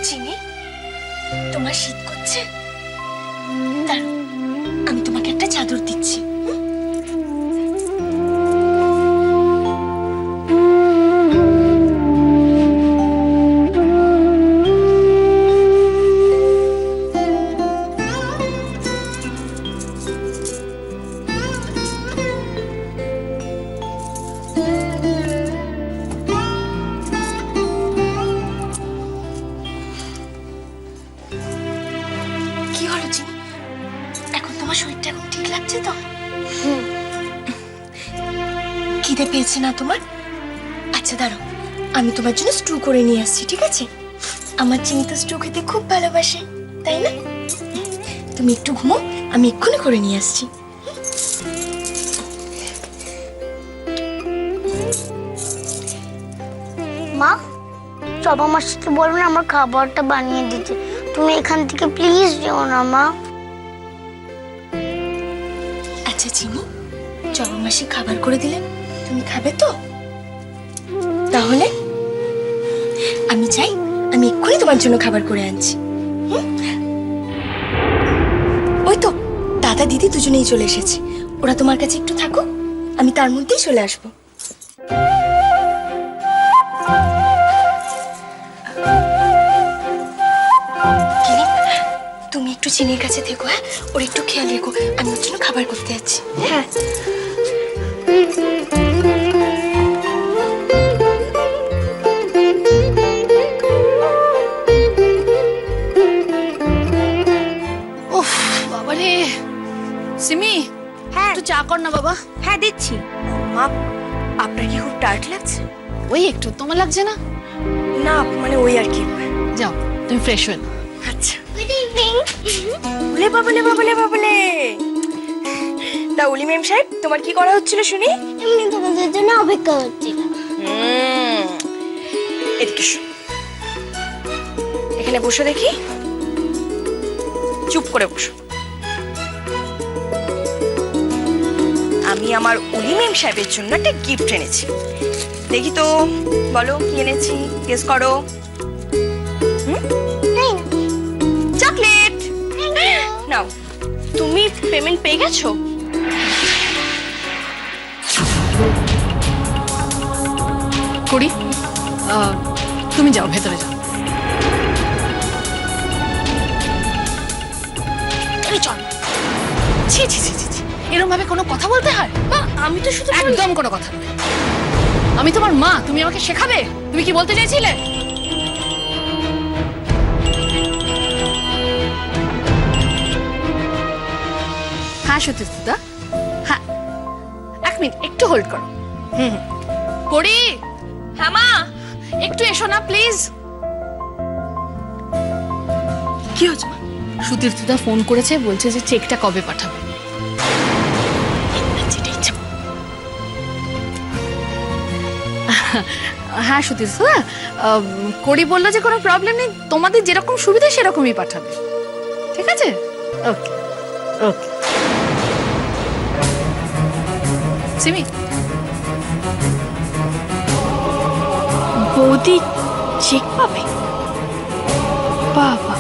চিনি, তোমার শীত করছে? দাঁড়াও, আমি তোমাকে একটা চাদর দিচ্ছি। কি হলো চিনি, এখন তোমার শরীরটা এখন ঠিক লাগছে তো? খিদে পেয়েছে না তোমার? আচ্ছা দাঁড়াও, আমি তোমার জন্য স্টু করে নিয়ে আসছি, ঠিক আছে? আমার চিনি তো স্টু খেতে খুব ভালোবাসে, তাই না? তুমি একটু ঘুমো, আমি এক্ষুনি করে নিয়ে আসছি। মা, চবা মাসিকে বলবেন আমার খাবারটা বানিয়ে দিতে। তুমি এখান থেকে প্লিজ যেও না মা। আচ্ছা চিনি, জবা মাসি খাবার করে দিলে তুমি খাবে তো? তাহলে আমি চাই, আমি এক্ষুনি তোমার জন্য খাবার করে আনছি। ওই তো দাদা দিদি দুজনেই চলে এসেছে, ওরা তোমার কাছে একটু থাকো, আমি তার মধ্যেই চলে আসবো। কিনি, তুমি একটু চিনির কাছে থেকো, হ্যাঁ? ওর একটু খেয়াল রেখো, আমি ওর জন্য খাবার করতে যাচ্ছি। হ্যাঁ। উফ বাবারে, সিমি হ্যাঁ একটু চা কর না বাবা। হ্যাঁ দিচ্ছি। মা, আপনার কি খুব টায়ার্ড লাগছে? ওই একটু, তোমার লাগছে না? না মানে ওই আর কি। যাও তুমি ফ্রেশ হয়ে নাও। আচ্ছা। Good evening. বলে বাবলে বাবলে বাবলে। তা উলি ম্যাম সাহেব, তোমার কি করা হচ্ছিল শুনি? এমনি তোমাদের জন্য অপেক্ষা হচ্ছিল। এদিকে এসো। এখানে বসো দেখি, চুপ করে বসো। আমি আমার উলি ম্যাম সাহেবের জন্য একটা গিফট এনেছি। দেখি তো, বলো কি এনেছি, গেস করো। চকলেট। নাও, তুমি পেমেন্ট পেয়ে গেছো? করি, তুমি যাও ভেতরে যাও। এই চল। ছি ছি ছি ছি ছি, এরকম ভাবে কোনো কথা বলতে হয়? মা, আমি তো শুধু একদম কোনো কথা নয়। আমি তোমার মা, তুমি আমাকে শেখাবে তুমি কি বলতে চাইছিলে? হ্যাঁ সতীর্থদা, হ্যাঁ এক মিনিট একটু হোল্ড করো। করি। হ্যাঁ মা। একটু এসো না প্লিজ। কি হচ্ছে মা? সুতীর্থদা ফোন করেছে, বলছে যে চেকটা কবে পাঠাবে। যেটা ইচ্ছা। হ্যাঁ সুতীর্থদা, করি বললো যে কোনো প্রবলেম নেই, তোমাদের যেরকম সুবিধা সেরকমই পাঠাবে। ঠিক আছে, ওকে ওকে। সিমি, বৌদি চেক পাবে? বাবা,